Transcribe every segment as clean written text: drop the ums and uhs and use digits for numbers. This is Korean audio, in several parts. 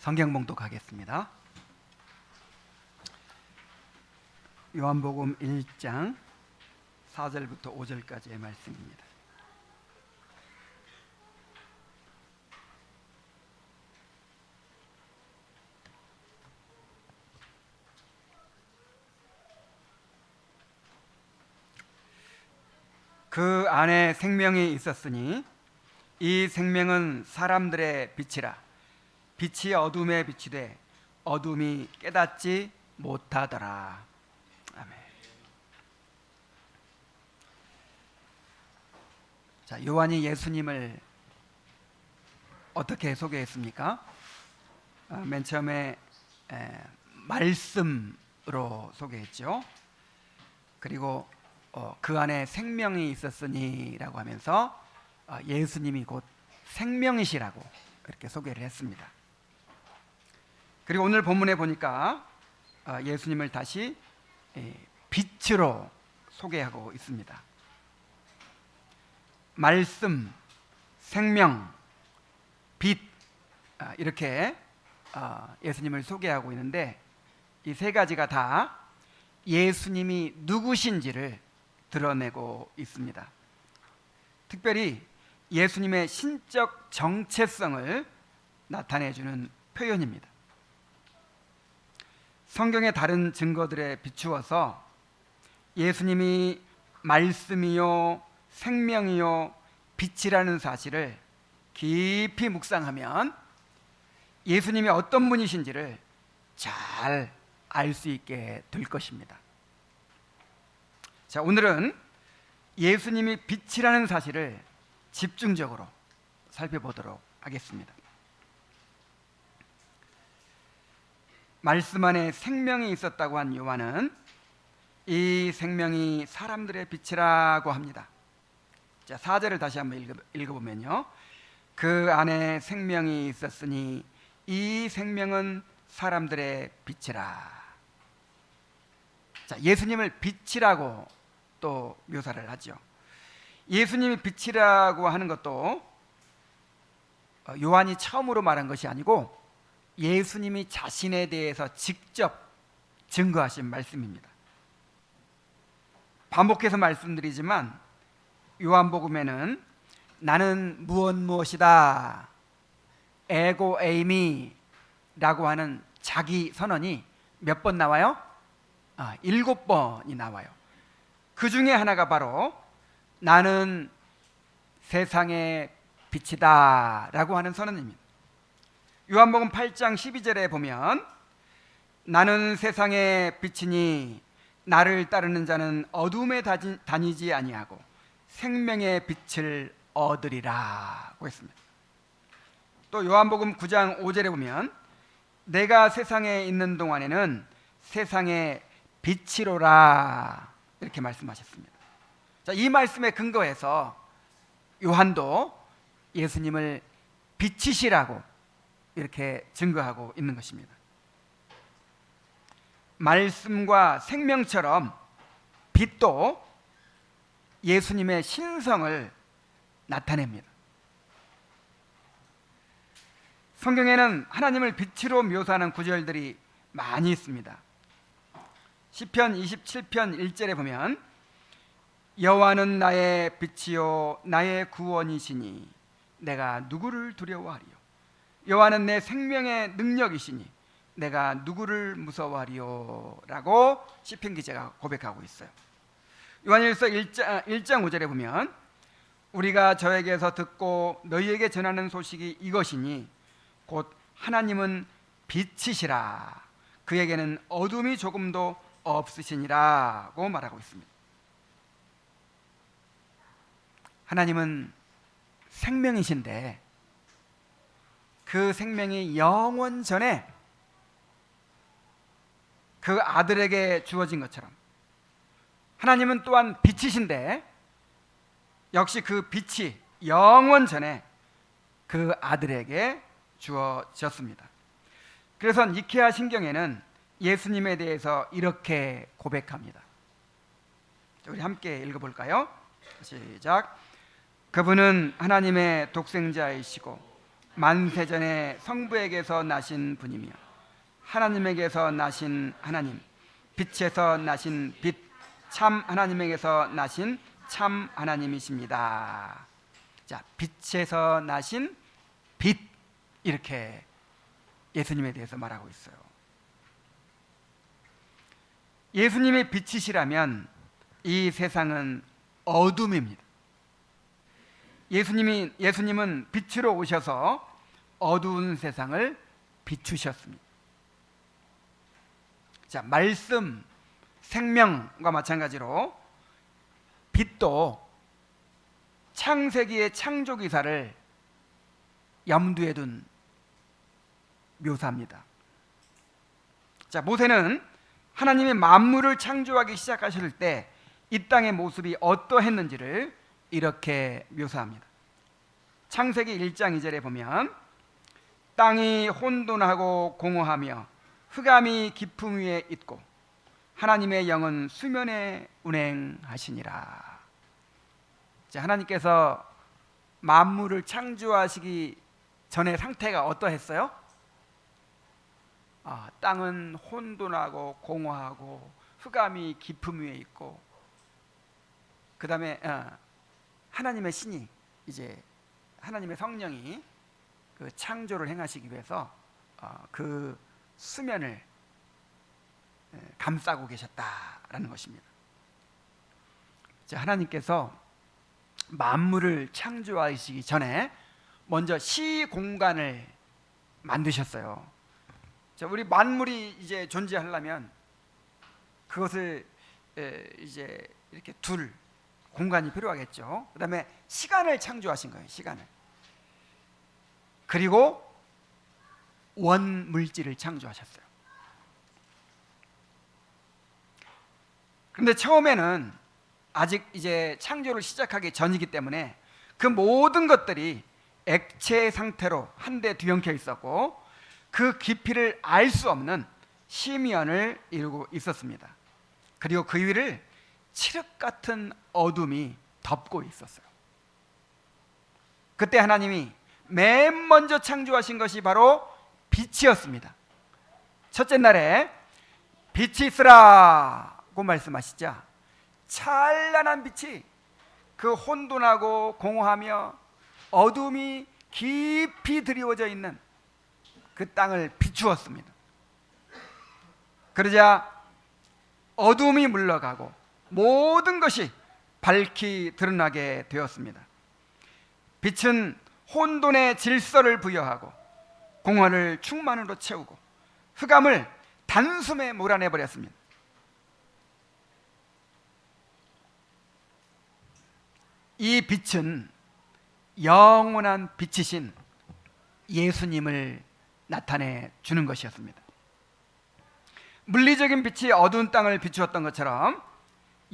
성경 봉독하겠습니다. 요한복음 1장 4절부터 5절까지의 말씀입니다. 그 안에 생명이 있었으니 이 생명은 사람들의 빛이라. 빛이 어둠에 비치되 어둠이 깨닫지 못하더라. 아멘. 자, 요한이 예수님을 어떻게 소개했습니까? 맨 처음에 말씀으로 소개했죠. 그리고 그 안에 생명이 있었으니라고 하면서 예수님이 곧 생명이시라고 이렇게 소개를 했습니다. 그리고 오늘 본문에 보니까 예수님을 다시 빛으로 소개하고 있습니다. 말씀, 생명, 빛, 이렇게 예수님을 소개하고 있는데 이 세 가지가 다 예수님이 누구신지를 드러내고 있습니다. 특별히 예수님의 신적 정체성을 나타내주는 표현입니다. 성경의 다른 증거들에 비추어서 예수님이 말씀이요 생명이요 빛이라는 사실을 깊이 묵상하면 예수님이 어떤 분이신지를 잘 알 수 있게 될 것입니다. 자, 오늘은 예수님이 빛이라는 사실을 집중적으로 살펴보도록 하겠습니다. 말씀 안에 생명이 있었다고 한 요한은 이 생명이 사람들의 빛이라고 합니다. 자, 4절을 다시 한번 읽어보면요. 그 안에 생명이 있었으니 이 생명은 사람들의 빛이라. 자, 예수님을 빛이라고 또 묘사를 하죠. 예수님이 빛이라고 하는 것도 요한이 처음으로 말한 것이 아니고 예수님이 자신에 대해서 직접 증거하신 말씀입니다. 반복해서 말씀드리지만 요한복음에는 나는 무엇이다 에고 에이미라고 하는 자기 선언이 몇 번 나와요? 7번이 나와요. 그 중에 하나가 바로 나는 세상의 빛이다 라고 하는 선언입니다. 요한복음 8장 12절에 보면 나는 세상의 빛이니 나를 따르는 자는 어둠에 다니지 아니하고 생명의 빛을 얻으리라고 했습니다. 또 요한복음 9장 5절에 보면 내가 세상에 있는 동안에는 세상의 빛이로라 이렇게 말씀하셨습니다. 자, 이 말씀에 근거해서 요한도 예수님을 빛이시라고 이렇게 증거하고 있는 것입니다. 말씀과 생명처럼 빛도 예수님의 신성을 나타냅니다. 성경에는 하나님을 빛으로 묘사하는 구절들이 많이 있습니다. 시편 27편 1절에 보면 여호와는 나의 빛이요 나의 구원이시니 내가 누구를 두려워하리요. 여호와는 내 생명의 능력이시니 내가 누구를 무서워하리요 라고 시편 기자가 고백하고 있어요. 요한일서 1장 5절에 보면 우리가 저에게서 듣고 너희에게 전하는 소식이 이것이니 곧 하나님은 빛이시라 그에게는 어둠이 조금도 없으시니라고 말하고 있습니다. 하나님은 생명이신데 그 생명이 영원 전에 그 아들에게 주어진 것처럼 하나님은 또한 빛이신데 역시 그 빛이 영원 전에 그 아들에게 주어졌습니다. 그래서 니케아 신경에는 예수님에 대해서 이렇게 고백합니다. 우리 함께 읽어볼까요? 시작. 그분은 하나님의 독생자이시고 만세전에 성부에게서 나신 분이며 하나님에게서 나신 하나님, 빛에서 나신 빛, 참 하나님에게서 나신 참 하나님이십니다. 자, 빛에서 나신 빛, 이렇게 예수님에 대해서 말하고 있어요. 예수님이 빛이시라면 이 세상은 어둠입니다. 예수님은 빛으로 오셔서 어두운 세상을 비추셨습니다. 자, 말씀, 생명과 마찬가지로 빛도 창세기의 창조 기사를 염두에 둔 묘사입니다. 자, 모세는 하나님이 만물을 창조하기 시작하실 때 이 땅의 모습이 어떠했는지를 이렇게 묘사합니다. 창세기 1장 2절에 보면 땅이 혼돈하고 공허하며 흑암이 깊음 위에 있고 하나님의 영은 수면에 운행하시니라. 자, 하나님께서 만물을 창조하시기 전의 상태가 어떠했어요? 땅은 혼돈하고 공허하고 흑암이 깊음 위에 있고, 그 다음에 하나님의 신이, 이제 하나님의 성령이 그 창조를 행하시기 위해서 그 수면을 감싸고 계셨다라는 것입니다. 자, 하나님께서 만물을 창조하시기 전에 먼저 시공간을 만드셨어요. 자, 우리 만물이 이제 존재하려면 그것을 이제 이렇게 둘 공간이 필요하겠죠. 그 다음에 시간을 창조하신 거예요. 시간을. 그리고 원물질을 창조하셨어요. 그런데 처음에는 아직 이제 창조를 시작하기 전이기 때문에 그 모든 것들이 액체 상태로 한데 뒤엉켜 있었고 그 깊이를 알 수 없는 심연을 이루고 있었습니다. 그리고 그 위를 칠흑 같은 어둠이 덮고 있었어요. 그때 하나님이 맨 먼저 창조하신 것이 바로 빛이었습니다. 첫째 날에 빛이 있으라고 말씀하시자 찬란한 빛이 그 혼돈하고 공허하며 어둠이 깊이 드리워져 있는 그 땅을 비추었습니다. 그러자 어둠이 물러가고 모든 것이 밝히 드러나게 되었습니다. 빛은 혼돈의 질서를 부여하고 공허를 충만으로 채우고 흑암을 단숨에 몰아내 버렸습니다. 이 빛은 영원한 빛이신 예수님을 나타내 주는 것이었습니다. 물리적인 빛이 어두운 땅을 비추었던 것처럼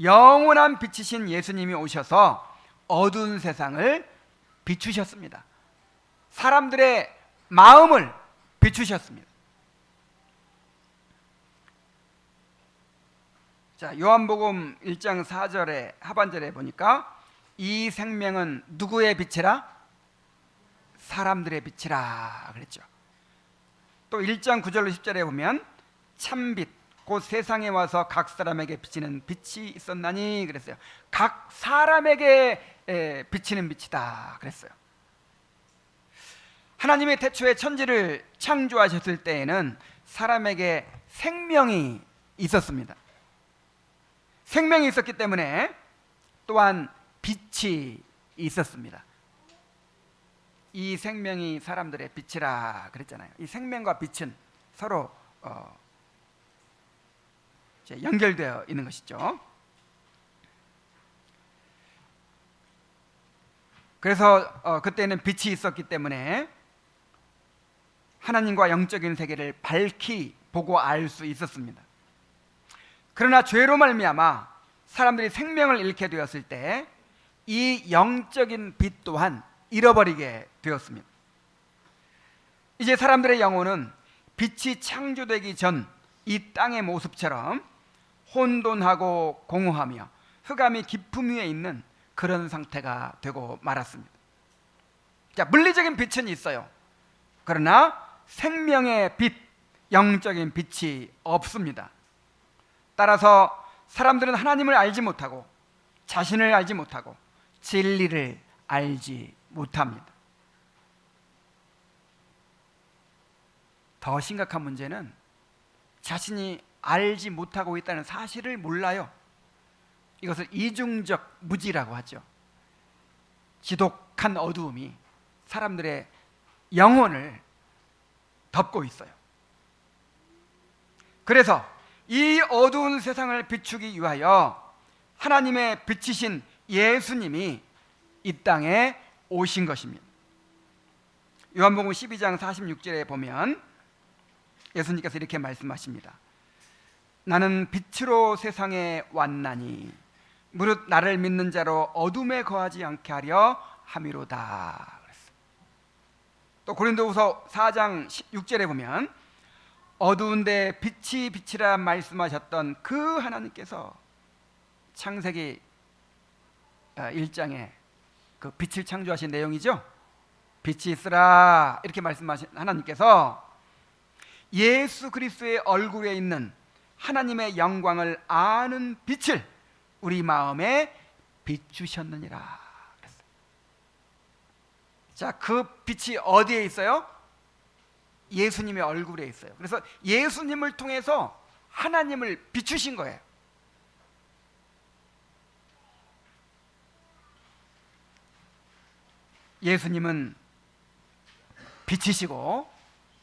영원한 빛이신 예수님이 오셔서 어두운 세상을 비추셨습니다. 사람들의 마음을 비추셨습니다. 자, 요한복음 1장 4절에 하반절에 보니까 이 생명은 누구의 빛이라? 사람들의 빛이라 그랬죠. 또 1장 9절로 10절에 보면 참빛 곧 세상에 와서 각 사람에게 비치는 빛이 있었나니 그랬어요. 각 사람에게 비치는 빛이다 그랬어요. 하나님의 태초에 천지를 창조하셨을 때에는 사람에게 생명이 있었습니다. 생명이 있었기 때문에 또한 빛이 있었습니다. 이 생명이 사람들의 빛이라 그랬잖아요. 이 생명과 빛은 서로 연결되어 있는 것이죠. 그래서 그때는 빛이 있었기 때문에 하나님과 영적인 세계를 밝히 보고 알 수 있었습니다. 그러나 죄로 말미암아 사람들이 생명을 잃게 되었을 때 이 영적인 빛 또한 잃어버리게 되었습니다. 이제 사람들의 영혼은 빛이 창조되기 전 이 땅의 모습처럼 혼돈하고 공허하며 흑암이 깊음 위에 있는 그런 상태가 되고 말았습니다. 자, 물리적인 빛은 있어요. 그러나 생명의 빛, 영적인 빛이 없습니다. 따라서 사람들은 하나님을 알지 못하고 자신을 알지 못하고 진리를 알지 못합니다. 더 심각한 문제는 자신이 알지 못하고 있다는 사실을 몰라요. 이것을 이중적 무지라고 하죠. 지독한 어두움이 사람들의 영혼을 덮고 있어요. 그래서 이 어두운 세상을 비추기 위하여 하나님의 빛이신 예수님이 이 땅에 오신 것입니다. 요한복음 12장 46절에 보면 예수님께서 이렇게 말씀하십니다. 나는 빛으로 세상에 왔나니 무릇 나를 믿는 자로 어둠에 거하지 않게 하려 함이로다. 또 고린도후서 4장 6절에 보면 어두운데 빛이 빛이라 말씀하셨던 그 하나님께서 창세기 1장에 그 빛을 창조하신 내용이죠. 빛이 있으라 이렇게 말씀하신 하나님께서 예수 그리스도의 얼굴에 있는 하나님의 영광을 아는 빛을 우리 마음에 비추셨느니라. 자, 그 빛이 어디에 있어요? 예수님의 얼굴에 있어요. 그래서 예수님을 통해서 하나님을 비추신 거예요. 예수님은 빛이시고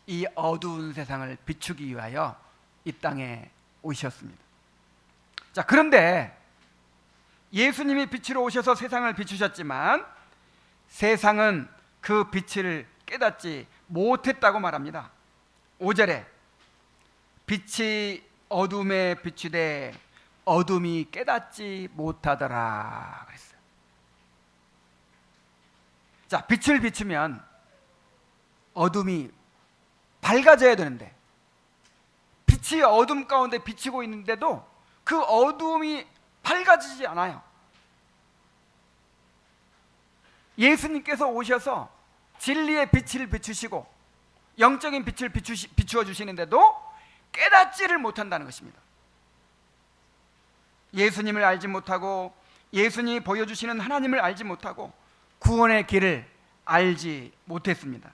이 어두운 세상을 비추기 위하여 이 땅에 오셨습니다. 자, 그런데 예수님이 빛으로 오셔서 세상을 비추셨지만 세상은 그 빛을 깨닫지 못했다고 말합니다. 5절에 빛이 어둠에 비추되 어둠이 깨닫지 못하더라 그랬어요. 자, 빛을 비추면 어둠이 밝아져야 되는데 빛이 어둠 가운데 비치고 있는데도 그 어둠이 밝아지지 않아요. 예수님께서 오셔서 진리의 빛을 비추시고 영적인 빛을 비추어 주시는데도 깨닫지를 못한다는 것입니다. 예수님을 알지 못하고 예수님이 보여주시는 하나님을 알지 못하고 구원의 길을 알지 못했습니다.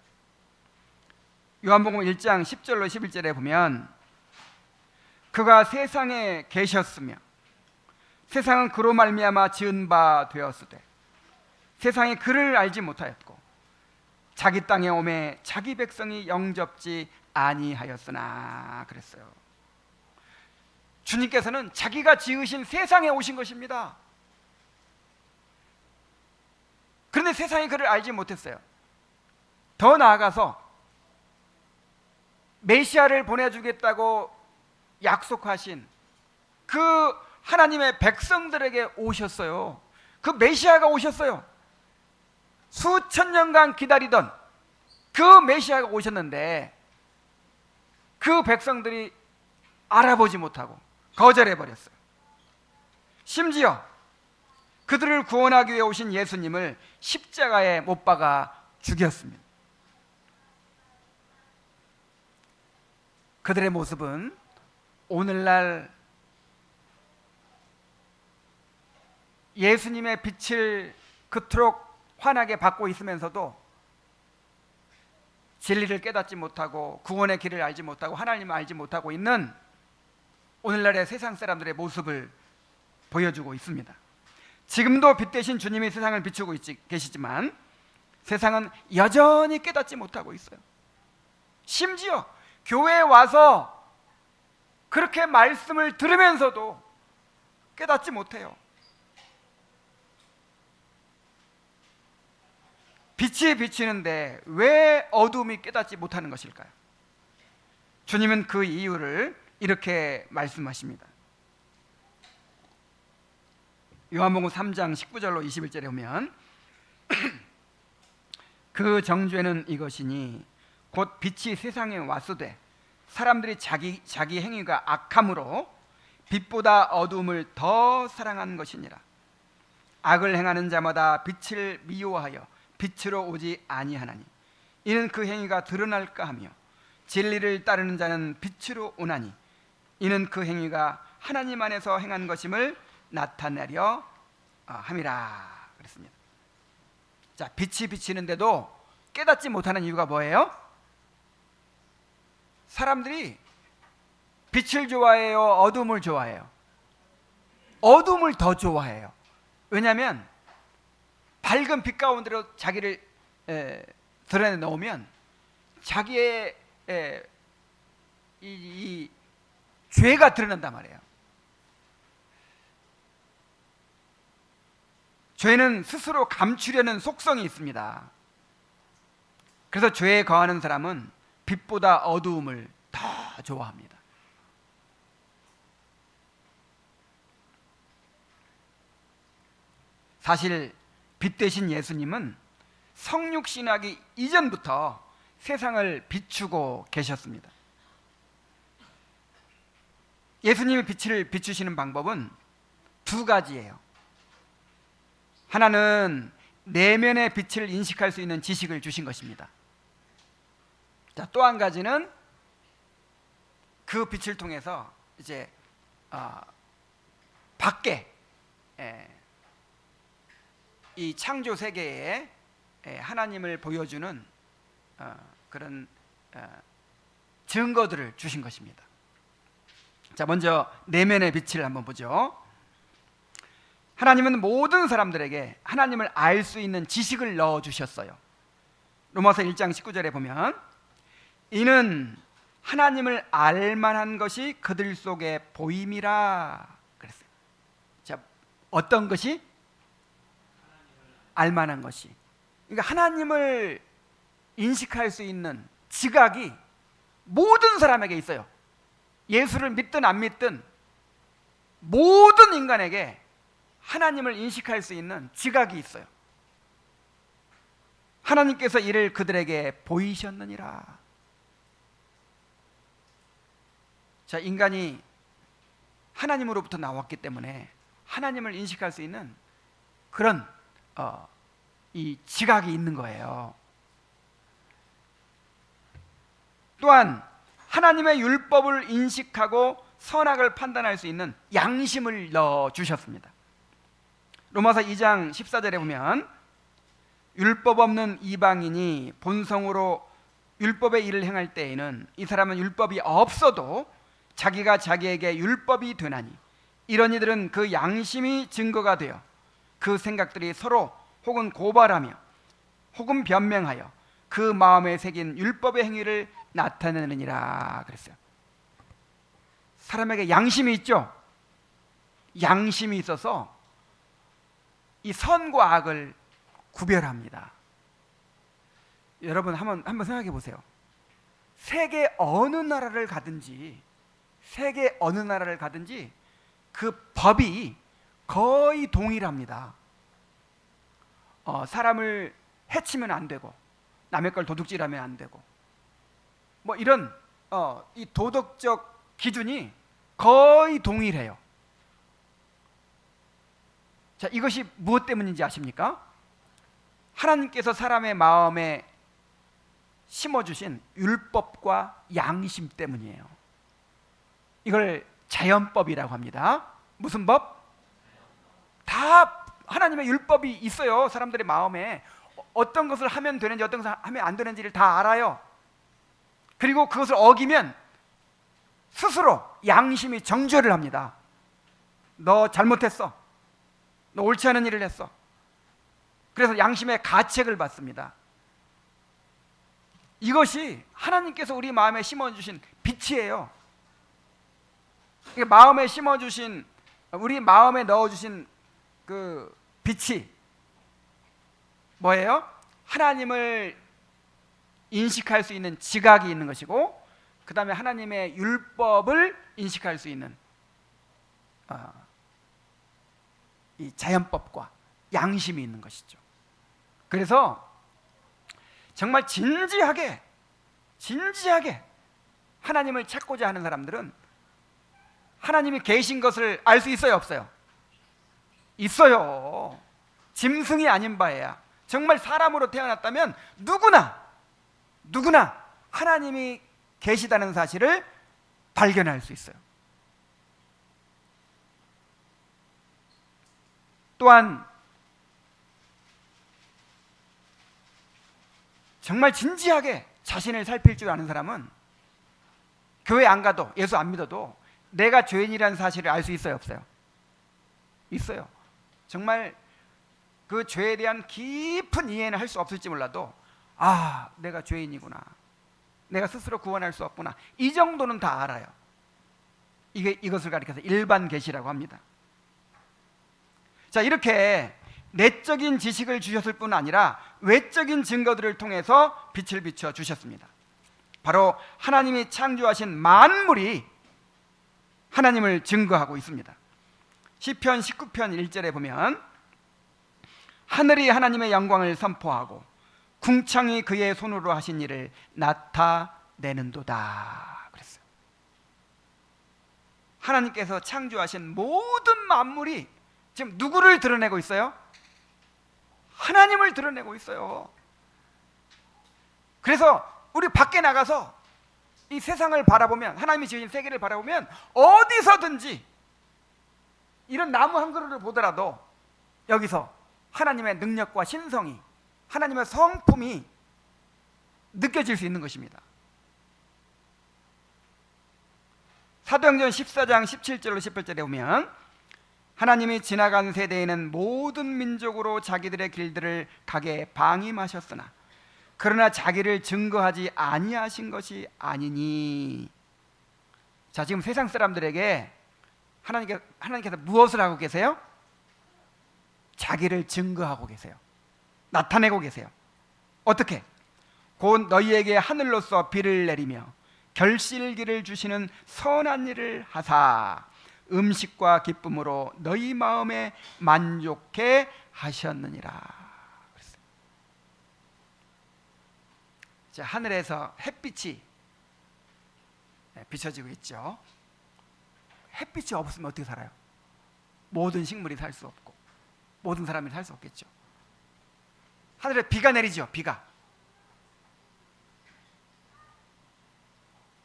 요한복음 1장 10절로 11절에 보면 그가 세상에 계셨으며 세상은 그로 말미암아 지은 바 되었으되 세상이 그를 알지 못하였고 자기 땅에 오매 자기 백성이 영접지 아니하였으나 그랬어요. 주님께서는 자기가 지으신 세상에 오신 것입니다. 그런데 세상이 그를 알지 못했어요. 더 나아가서 메시아를 보내주겠다고 약속하신 그 하나님의 백성들에게 오셨어요. 그 메시아가 오셨어요. 수천 년간 기다리던 그 메시아가 오셨는데 그 백성들이 알아보지 못하고 거절해버렸어요. 심지어 그들을 구원하기 위해 오신 예수님을 십자가에 못 박아 죽였습니다. 그들의 모습은 오늘날 예수님의 빛을 그토록 환하게 받고 있으면서도 진리를 깨닫지 못하고 구원의 길을 알지 못하고 하나님을 알지 못하고 있는 오늘날의 세상 사람들의 모습을 보여주고 있습니다. 지금도 빛 대신 주님이 세상을 비추고 계시지만 세상은 여전히 깨닫지 못하고 있어요. 심지어 교회에 와서 그렇게 말씀을 들으면서도 깨닫지 못해요. 빛이 비치는데 왜 어둠이 깨닫지 못하는 것일까요? 주님은 그 이유를 이렇게 말씀하십니다. 요한복음 3장 19절로 21절에 보면 그 정죄는 이것이니 곧 빛이 세상에 왔으되 사람들이 자기 행위가 악함으로 빛보다 어둠을 더 사랑한 것이니라. 악을 행하는 자마다 빛을 미워하여 빛으로 오지 아니하나니 이는 그 행위가 드러날까 하며 진리를 따르는 자는 빛으로 오나니 이는 그 행위가 하나님 안에서 행한 것임을 나타내려 함이라 그랬습니다. 자, 빛이 비치는데도 깨닫지 못하는 이유가 뭐예요? 사람들이 빛을 좋아해요? 어둠을 좋아해요? 어둠을 더 좋아해요. 왜냐하면 밝은 빛 가운데로 자기를 드러내 놓으면 자기의 이 죄가 드러난단 말이에요. 죄는 스스로 감추려는 속성이 있습니다. 그래서 죄에 거하는 사람은 빛보다 어두움을 더 좋아합니다. 사실 빛 대신 예수님은 성육신하기 이전부터 세상을 비추고 계셨습니다. 예수님의 빛을 비추시는 방법은 두 가지예요. 하나는 내면의 빛을 인식할 수 있는 지식을 주신 것입니다. 자, 또 한 가지는 그 빛을 통해서 이제 밖에 이 창조 세계에 하나님을 보여주는 그런 증거들을 주신 것입니다. 자, 먼저 내면의 빛을 한번 보죠. 하나님은 모든 사람들에게 하나님을 알 수 있는 지식을 넣어주셨어요. 로마서 1장 19절에 보면 이는 하나님을 알만한 것이 그들 속에 보임이라 그랬어요. 자, 어떤 것이? 알만한 것이. 그러니까 하나님을 인식할 수 있는 지각이 모든 사람에게 있어요. 예수를 믿든 안 믿든 모든 인간에게 하나님을 인식할 수 있는 지각이 있어요. 하나님께서 이를 그들에게 보이셨느니라. 자, 인간이 하나님으로부터 나왔기 때문에 하나님을 인식할 수 있는 그런 이 지각이 있는 거예요. 또한 하나님의 율법을 인식하고 선악을 판단할 수 있는 양심을 넣어주셨습니다. 로마서 2장 14절에 보면 율법 없는 이방인이 본성으로 율법의 일을 행할 때에는 이 사람은 율법이 없어도 자기가 자기에게 율법이 되나니 이런 이들은 그 양심이 증거가 되어 그 생각들이 서로 혹은 고발하며 혹은 변명하여 그 마음에 새긴 율법의 행위를 나타내느니라 그랬어요. 사람에게 양심이 있죠. 양심이 있어서 이 선과 악을 구별합니다. 여러분 한번 생각해 보세요. 세계 어느 나라를 가든지 그 법이 거의 동일합니다. 사람을 해치면 안 되고 남의 걸 도둑질하면 안 되고 뭐 이런 이 도덕적 기준이 거의 동일해요. 자, 이것이 무엇 때문인지 아십니까? 하나님께서 사람의 마음에 심어주신 율법과 양심 때문이에요. 이걸 자연법이라고 합니다. 무슨 법? 다 하나님의 율법이 있어요. 사람들의 마음에 어떤 것을 하면 되는지 어떤 것을 하면 안 되는지를 다 알아요. 그리고 그것을 어기면 스스로 양심이 정죄를 합니다. 너 잘못했어. 너 옳지 않은 일을 했어. 그래서 양심의 가책을 받습니다. 이것이 하나님께서 우리 마음에 심어주신 빛이에요. 마음에 심어주신, 우리 마음에 넣어주신 그 빛이 뭐예요? 하나님을 인식할 수 있는 지각이 있는 것이고, 그 다음에 하나님의 율법을 인식할 수 있는 이 자연법과 양심이 있는 것이죠. 그래서 정말 진지하게 하나님을 찾고자 하는 사람들은 하나님이 계신 것을 알 수 있어요, 없어요? 있어요. 짐승이 아닌 바에야. 정말 사람으로 태어났다면 누구나 누구나 하나님이 계시다는 사실을 발견할 수 있어요. 또한 정말 진지하게 자신을 살필 줄 아는 사람은 교회 안 가도 예수 안 믿어도 내가 죄인이라는 사실을 알 수 있어요, 없어요? 있어요. 정말 그 죄에 대한 깊은 이해는 할 수 없을지 몰라도 아, 내가 죄인이구나, 내가 스스로 구원할 수 없구나, 이 정도는 다 알아요. 이것을 가리켜서 일반 계시라고 합니다. 자, 이렇게 내적인 지식을 주셨을 뿐 아니라 외적인 증거들을 통해서 빛을 비춰 주셨습니다. 바로 하나님이 창조하신 만물이 하나님을 증거하고 있습니다. 시편 19편 1절에 보면 하늘이 하나님의 영광을 선포하고 궁창이 그의 손으로 하신 일을 나타내는도다 그랬어요. 하나님께서 창조하신 모든 만물이 지금 누구를 드러내고 있어요? 하나님을 드러내고 있어요. 그래서 우리 밖에 나가서 이 세상을 바라보면, 하나님이 지으신 세계를 바라보면 어디서든지 이런 나무 한 그루를 보더라도 여기서 하나님의 능력과 신성이, 하나님의 성품이 느껴질 수 있는 것입니다. 사도행전 14장 17절로 18절에 보면 하나님이 지나간 세대에는 모든 민족으로 자기들의 길들을 가게 방임하셨으나 그러나 자기를 증거하지 아니하신 것이 아니니. 자, 지금 세상 사람들에게 하나님께서 무엇을 하고 계세요? 자기를 증거하고 계세요. 나타내고 계세요. 어떻게? 곧 너희에게 하늘로서 비를 내리며 결실기를 주시는 선한 일을 하사 음식과 기쁨으로 너희 마음에 만족해 하셨느니라 그랬어요. 자, 하늘에서 햇빛이 비춰지고 있죠. 햇빛이 없으면 어떻게 살아요? 모든 식물이 살 수 없고 모든 사람이 살 수 없겠죠. 하늘에 비가 내리죠. 비가.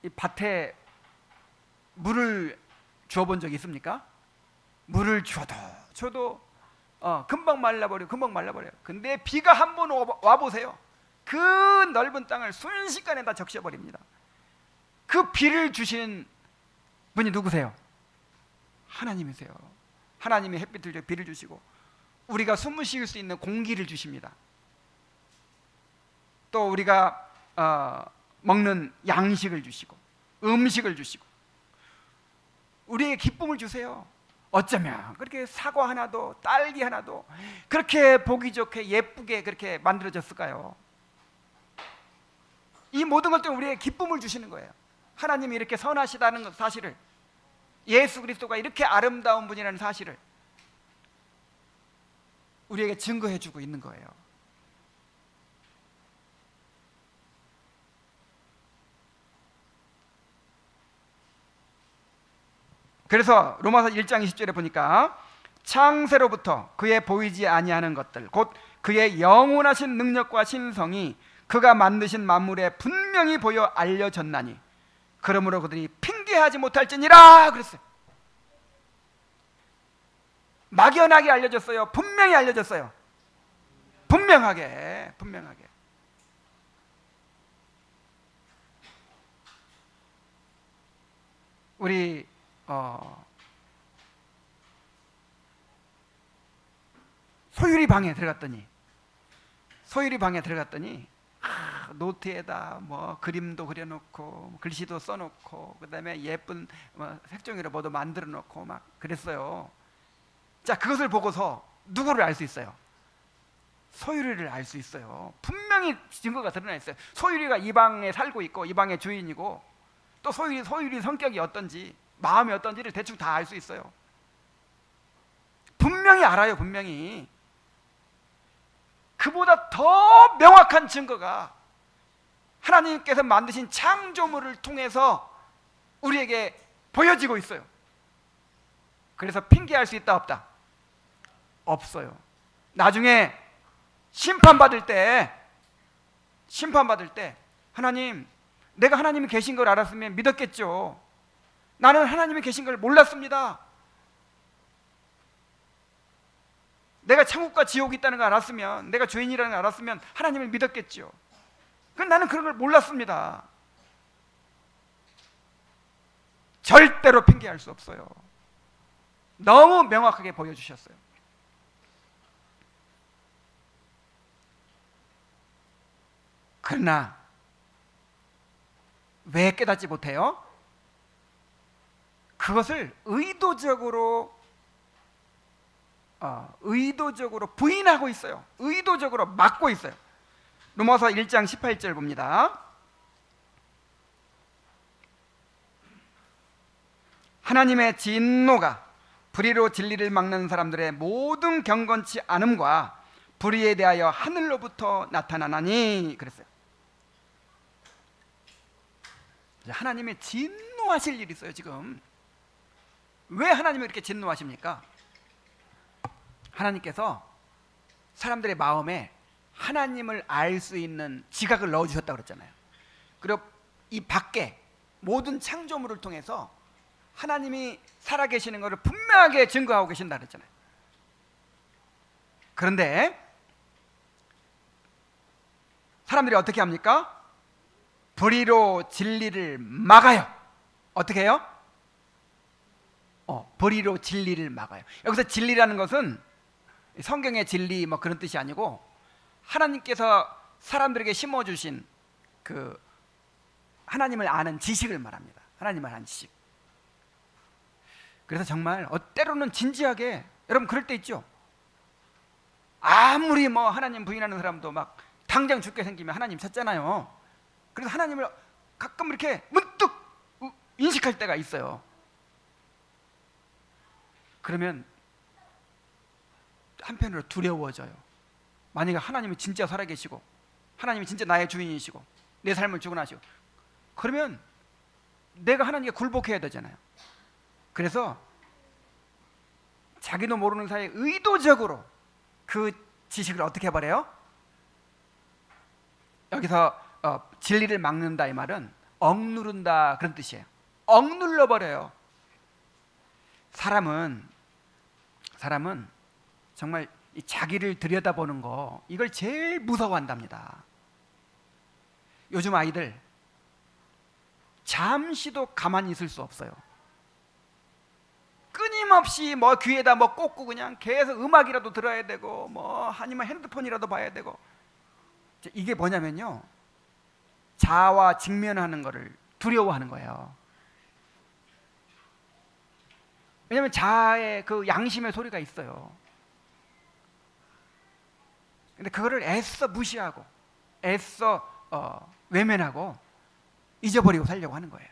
이 밭에 물을 주어본 적이 있습니까? 물을 줘도 금방 말라버려요. 근데 비가 한번 와보세요. 그 넓은 땅을 순식간에 다 적셔버립니다. 그 비를 주신 분이 누구세요? 하나님이세요. 하나님이 햇빛을 주고 비를 주시고 우리가 숨을 쉴 수 있는 공기를 주십니다. 또 우리가 먹는 양식을 주시고 음식을 주시고 우리에게 기쁨을 주세요. 어쩌면 그렇게 사과 하나도 딸기 하나도 그렇게 보기 좋게 예쁘게 그렇게 만들어졌을까요? 이 모든 것 때문에 우리에게 기쁨을 주시는 거예요. 하나님이 이렇게 선하시다는 사실을, 예수 그리스도가 이렇게 아름다운 분이라는 사실을 우리에게 증거해 주고 있는 거예요. 그래서 로마서 1장 20절에 보니까 창세로부터 그의 보이지 아니하는 것들 곧 그의 영원하신 능력과 신성이 그가 만드신 만물에 분명히 보여 알려졌나니 그러므로 그들이 핑계하지 못할지니라 그랬어요. 막연하게 알려졌어요? 분명히 알려졌어요? 분명하게. 우리 소율이 방에 들어갔더니 노트에다 뭐 그림도 그려놓고 글씨도 써놓고 그다음에 예쁜 색종이로 뭐도 만들어 놓고 막 그랬어요. 자, 그것을 보고서 누구를 알 수 있어요? 소율이를 알 수 있어요. 분명히 증거가 드러나 있어요. 소율이가 이 방에 살고 있고 이 방의 주인이고 또 소율이 성격이 어떤지 마음이 어떤지를 대충 다 알 수 있어요. 분명히 알아요. 분명히. 그보다 더 명확한 증거가 하나님께서 만드신 창조물을 통해서 우리에게 보여지고 있어요. 그래서 핑계할 수 있다 없다? 없어요. 나중에 심판받을 때 하나님, 내가 하나님이 계신 걸 알았으면 믿었겠죠. 나는 하나님이 계신 걸 몰랐습니다. 내가 천국과 지옥이 있다는 걸 알았으면, 내가 죄인이라는 걸 알았으면 하나님을 믿었겠죠. 그런데 나는 그런 걸 몰랐습니다. 절대로 핑계할 수 없어요. 너무 명확하게 보여주셨어요. 그러나 왜 깨닫지 못해요? 그것을 의도적으로 부인하고 있어요. 의도적으로 막고 있어요. 로마서 1장 18절 봅니다. 하나님의 진노가 불의로 진리를 막는 사람들의 모든 경건치 않음과 불의에 대하여 하늘로부터 나타나나니 그랬어요. 하나님의 진노하실 일이 있어요. 지금 왜 하나님이 이렇게 진노하십니까? 하나님께서 사람들의 마음에 하나님을 알 수 있는 지각을 넣어주셨다고 그랬잖아요. 그리고 이 밖에 모든 창조물을 통해서 하나님이 살아계시는 것을 분명하게 증거하고 계신다 그랬잖아요. 그런데 사람들이 어떻게 합니까? 불의로 진리를 막아요. 어떻게 해요? 불의로 진리를 막아요. 여기서 진리라는 것은 성경의 진리 뭐 그런 뜻이 아니고 하나님께서 사람들에게 심어주신 그 하나님을 아는 지식을 말합니다. 하나님을 아는 지식. 그래서 정말 때로는 진지하게, 여러분 그럴 때 있죠. 아무리 뭐 하나님 부인하는 사람도 막 당장 죽게 생기면 하나님 찾잖아요. 그래서 하나님을 가끔 이렇게 문득 인식할 때가 있어요. 그러면 한편으로 두려워져요. 만약에 하나님이 진짜 살아계시고 하나님이 진짜 나의 주인이시고 내 삶을 주관하시고 그러면 내가 하나님께 굴복해야 되잖아요. 그래서 자기도 모르는 사이에 의도적으로 그 지식을 어떻게 해버려요? 여기서 진리를 막는다 이 말은 억누른다 그런 뜻이에요. 억눌러 버려요. 사람은 정말 이 자기를 들여다보는 거 이걸 제일 무서워한답니다. 요즘 아이들 잠시도 가만히 있을 수 없어요. 끊임없이 뭐 귀에다 뭐 꽂고 그냥 계속 음악이라도 들어야 되고 뭐 아니면 핸드폰이라도 봐야 되고. 이게 뭐냐면요, 자아와 직면하는 거를 두려워하는 거예요. 왜냐하면 자아의 그 양심의 소리가 있어요. 근데 그거를 애써 무시하고 애써 외면하고 잊어버리고 살려고 하는 거예요.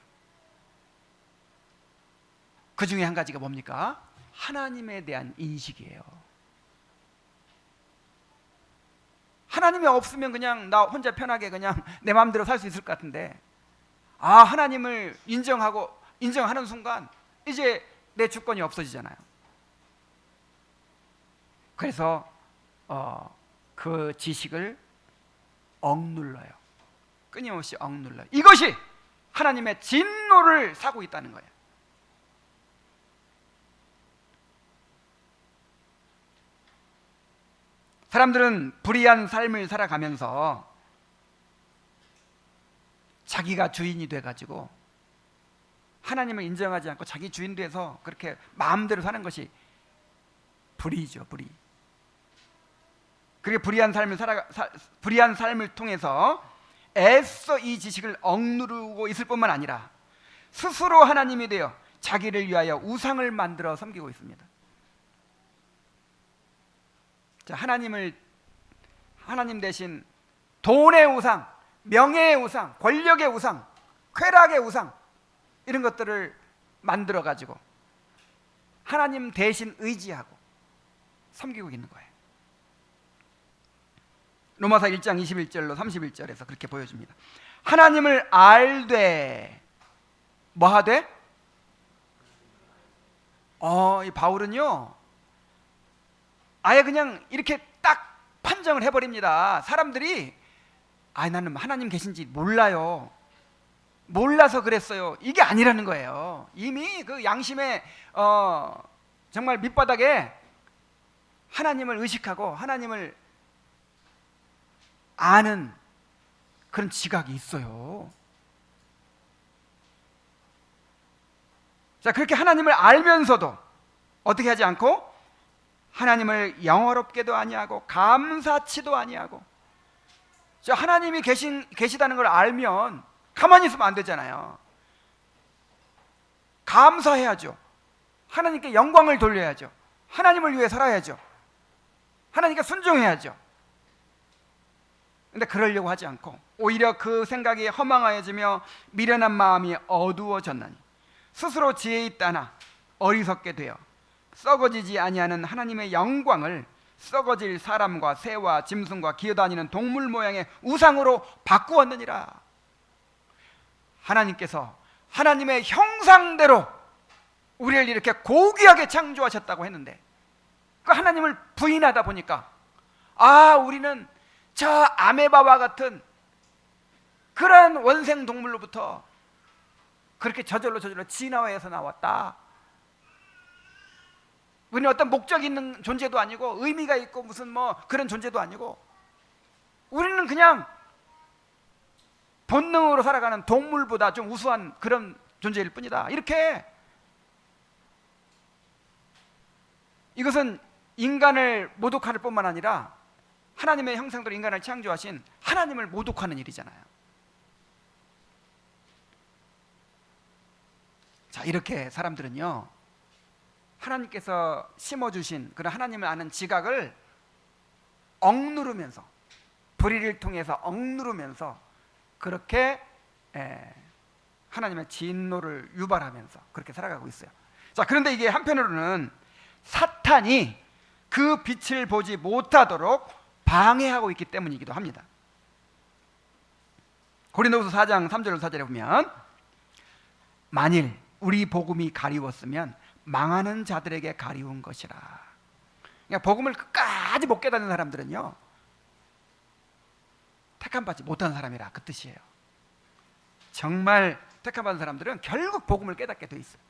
그 중에 한 가지가 뭡니까? 하나님에 대한 인식이에요. 하나님이 없으면 그냥 나 혼자 편하게 그냥 내 마음대로 살 수 있을 것 같은데, 하나님을 인정하는 순간 이제 내 주권이 없어지잖아요. 그래서 그 지식을 억눌러요. 끊임없이 억눌러요. 이것이 하나님의 진노를 사고 있다는 거예요. 사람들은 불의한 삶을 살아가면서 자기가 주인이 돼가지고 하나님을 인정하지 않고 자기 주인 돼서 그렇게 마음대로 사는 것이 불의죠, 불의. 그렇게 불의한 삶을 통해서 애써 이 지식을 억누르고 있을 뿐만 아니라 스스로 하나님이 되어 자기를 위하여 우상을 만들어 섬기고 있습니다. 자, 하나님 대신 돈의 우상, 명예의 우상, 권력의 우상, 쾌락의 우상, 이런 것들을 만들어 가지고 하나님 대신 의지하고 섬기고 있는 거예요. 로마서 1장 21절로 31절에서 그렇게 보여줍니다. 하나님을 알되 뭐하되? 이 바울은요 아예 그냥 이렇게 딱 판정을 해버립니다. 사람들이 나는 하나님 계신지 몰라요, 몰라서 그랬어요, 이게 아니라는 거예요. 이미 그 양심의 정말 밑바닥에 하나님을 의식하고 하나님을 아는 그런 지각이 있어요. 자, 그렇게 하나님을 알면서도 어떻게 하지 않고 하나님을 영화롭게도 아니하고 감사치도 아니하고, 자, 하나님이 계시다는 걸 알면 가만히 있으면 안 되잖아요. 감사해야죠. 하나님께 영광을 돌려야죠. 하나님을 위해 살아야죠. 하나님께 순종해야죠. 근데 그러려고 하지 않고 오히려 그 생각이 허망하여지며 미련한 마음이 어두워졌나니 스스로 지혜 있다나 어리석게 되어 썩어지지 아니하는 하나님의 영광을 썩어질 사람과 새와 짐승과 기어다니는 동물 모양의 우상으로 바꾸었느니라. 하나님께서 하나님의 형상대로 우리를 이렇게 고귀하게 창조하셨다고 했는데, 그 하나님을 부인하다 보니까 우리는 저 아메바와 같은 그런 원생 동물로부터 그렇게 저절로 진화해서 나왔다. 우리는 어떤 목적이 있는 존재도 아니고 의미가 있고 무슨 그런 존재도 아니고, 우리는 그냥 본능으로 살아가는 동물보다 좀 우수한 그런 존재일 뿐이다. 이렇게 이것은 인간을 모독할 뿐만 아니라 하나님의 형상대로 인간을 창조하신 하나님을 모독하는 일이잖아요. 자, 이렇게 사람들은요, 하나님께서 심어주신 그런 하나님을 아는 지각을 억누르면서, 불의를 통해서 억누르면서 그렇게 하나님의 진노를 유발하면서 그렇게 살아가고 있어요. 자, 그런데 이게 한편으로는 사탄이 그 빛을 보지 못하도록 방해하고 있기 때문이기도 합니다. 고린도후서 4장 3절 4절에 보면, 만일 우리 복음이 가리웠으면 망하는 자들에게 가리운 것이라. 그러니까 복음을 끝까지 못 깨닫는 사람들은요, 택함받지 못한 사람이라 그 뜻이에요. 정말 택함받은 사람들은 결국 복음을 깨닫게 돼 있어요.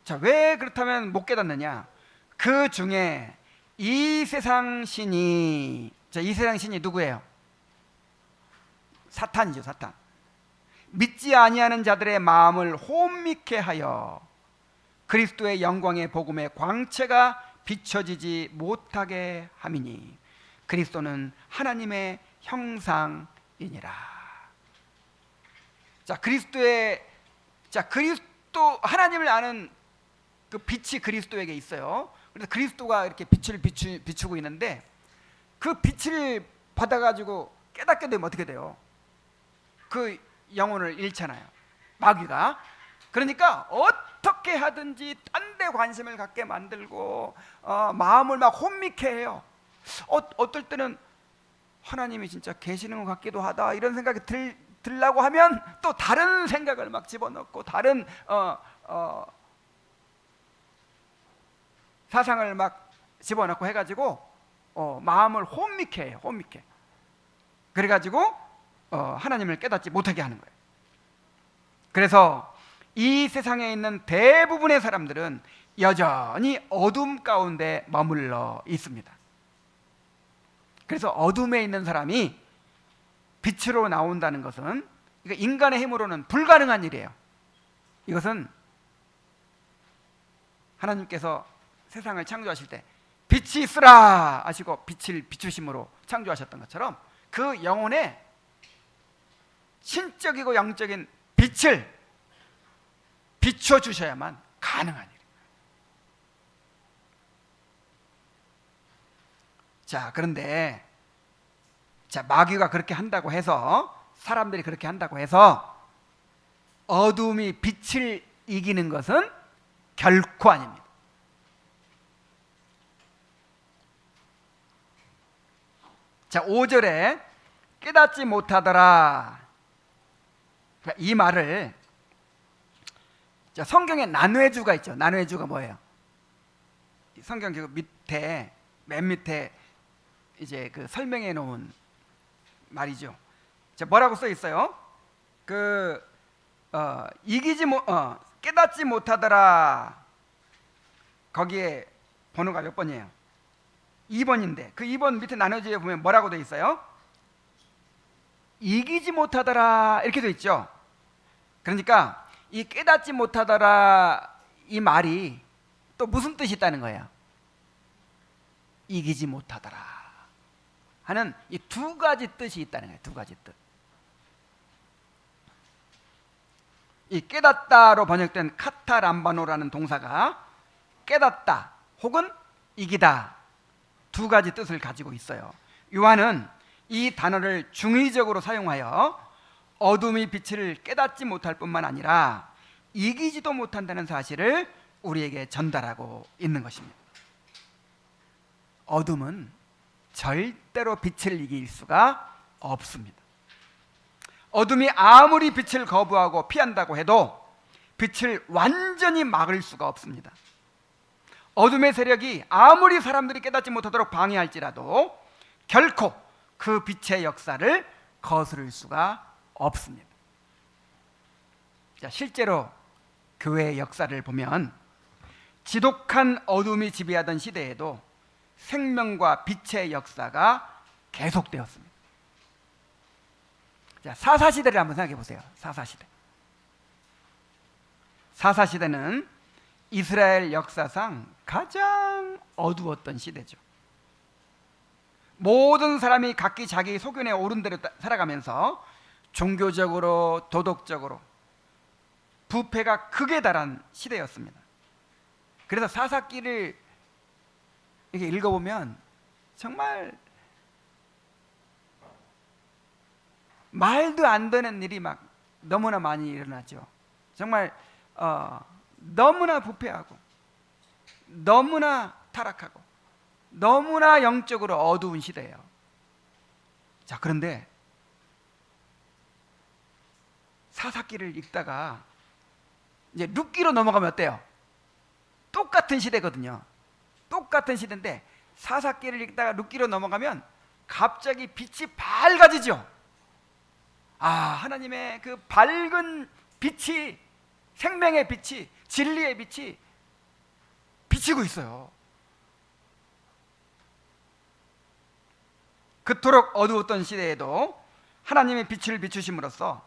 자, 왜 그렇다면 못 깨닫느냐? 그 중에 이 세상 신이, 자, 이 세상 신이 누구예요? 사탄이죠, 사탄. 믿지 아니하는 자들의 마음을 혼미케 하여 그리스도의 영광의 복음의 광채가 비춰지지 못하게 함이니 그리스도는 하나님의 형상이니라. 자, 그리스도 하나님을 아는 그 빛이 그리스도에게 있어요. 그래서 그리스도가 이렇게 빛을 비추고 있는데, 그 빛을 받아가지고 깨닫게 되면 어떻게 돼요? 그 영혼을 잃잖아요, 마귀가. 그러니까 어떻게 하든지 딴 데 관심을 갖게 만들고 마음을 막 혼미케 해요. 어떨 때는 하나님이 진짜 계시는 것 같기도 하다, 이런 생각이 들라고 하면 또 다른 생각을 막 집어넣고 다른 사상을 막 집어넣고 해가지고 마음을 혼미케 해요, 혼미케. 그래가지고 하나님을 깨닫지 못하게 하는 거예요. 그래서 이 세상에 있는 대부분의 사람들은 여전히 어둠 가운데 머물러 있습니다. 그래서 어둠에 있는 사람이 빛으로 나온다는 것은 이거 인간의 힘으로는 불가능한 일이에요. 이것은 하나님께서 세상을 창조하실 때 빛이 있으라 하시고 빛을 비추심으로 창조하셨던 것처럼 그 영혼에 신적이고 영적인 빛을 비춰주셔야만 가능한 일입니다. 자, 그런데 마귀가 그렇게 한다고 해서, 사람들이 그렇게 한다고 해서 어둠이 빛을 이기는 것은 결코 아닙니다. 자, 5절에 깨닫지 못하더라, 이 말을, 자, 성경에 난회주가 있죠. 난회주가 뭐예요? 성경 그 밑에, 맨 밑에 이제 그 설명해 놓은 말이죠. 자, 뭐라고 써 있어요? 깨닫지 못하더라. 거기에 번호가 몇 번이에요? 2번인데 그 2번 밑에 나눠지에 보면 뭐라고 돼 있어요? 이기지 못하더라 이렇게 돼 있죠. 그러니까 이 깨닫지 못하더라 이 말이 또 무슨 뜻이 있다는 거예요? 이기지 못하더라 하는 이 두 가지 뜻이 있다는 거예요. 두 가지 뜻. 이 깨닫다로 번역된 카타람바노라는 동사가 깨닫다 혹은 이기다 두 가지 뜻을 가지고 있어요. 요한은 이 단어를 중의적으로 사용하여 어둠이 빛을 깨닫지 못할 뿐만 아니라 이기지도 못한다는 사실을 우리에게 전달하고 있는 것입니다. 어둠은 절대로 빛을 이길 수가 없습니다. 어둠이 아무리 빛을 거부하고 피한다고 해도 빛을 완전히 막을 수가 없습니다. 어둠의 세력이 아무리 사람들이 깨닫지 못하도록 방해할지라도 결코 그 빛의 역사를 거스를 수가 없습니다. 자, 실제로 교회의 역사를 보면 지독한 어둠이 지배하던 시대에도 생명과 빛의 역사가 계속되었습니다. 자, 사사시대를 한번 생각해 보세요. 사사시대. 사사시대는 이스라엘 역사상 가장 어두웠던 시대죠. 모든 사람이 각기 자기 소견에 옳은 대로 살아가면서 종교적으로 도덕적으로 부패가 극에 달한 시대였습니다. 그래서 사사기를 이렇게 읽어보면 정말 말도 안 되는 일이 막 너무나 많이 일어나죠. 정말 너무나 부패하고 너무나 타락하고 너무나 영적으로 어두운 시대예요. 자, 그런데 사사기를 읽다가 이제 룻기로 넘어가면 어때요? 똑같은 시대거든요. 똑같은 시대인데 사사기를 읽다가 룻기로 넘어가면 갑자기 빛이 밝아지죠. 아, 하나님의 그 밝은 빛이, 생명의 빛이, 진리의 빛이 비치고 있어요. 그토록 어두웠던 시대에도 하나님의 빛을 비추심으로써